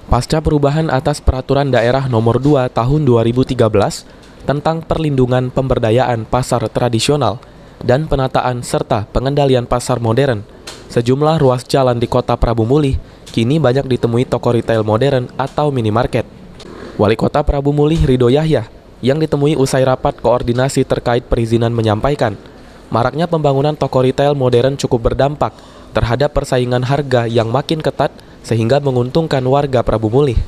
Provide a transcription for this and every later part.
Pasca perubahan atas Peraturan Daerah Nomor 2 Tahun 2013 tentang perlindungan pemberdayaan pasar tradisional dan penataan serta pengendalian pasar modern, sejumlah ruas jalan di Kota Prabu Mulih kini banyak ditemui toko retail modern atau minimarket. Wali Kota Prabu Mulih Ridho Yahya yang ditemui usai rapat koordinasi terkait perizinan menyampaikan, maraknya pembangunan toko retail modern cukup berdampak terhadap persaingan harga yang makin ketat sehingga menguntungkan warga Prabu Mulih.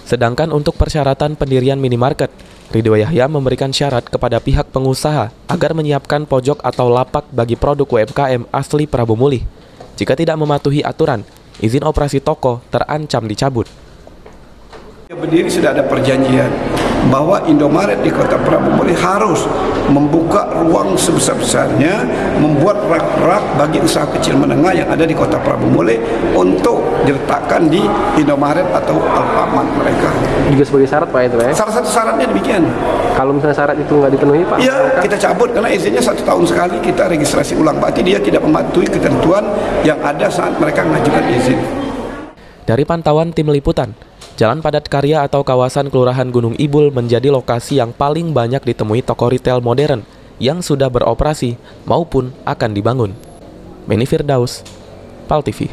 Sedangkan untuk persyaratan pendirian minimarket, Ridho Yahya memberikan syarat kepada pihak pengusaha agar menyiapkan pojok atau lapak bagi produk UMKM asli Prabu Mulih. Jika tidak mematuhi aturan, izin operasi toko terancam dicabut. Berdiri sudah ada perjanjian bahwa Indomaret di Kota Prabu Mulih harus membuka ruang sebesar-besarnya, membuat rak-rak bagi usaha kecil menengah yang ada di Kota Prabu Mulih untuk diletakkan di Indomaret atau Alfamart mereka. Juga sebagai syarat Pak itu ya? Salah satu syaratnya demikian. Kalau misalnya syarat itu nggak dipenuhi Pak? Iya, kita cabut karena izinnya 1 tahun sekali kita registrasi ulang. Berarti dia tidak mematuhi ketentuan yang ada saat mereka mengajukan izin. Dari pantauan tim liputan, Jalan Padat Karya atau kawasan Kelurahan Gunung Ibul menjadi lokasi yang paling banyak ditemui toko retail modern yang sudah beroperasi maupun akan dibangun. Beni Firdaus, PAL TV.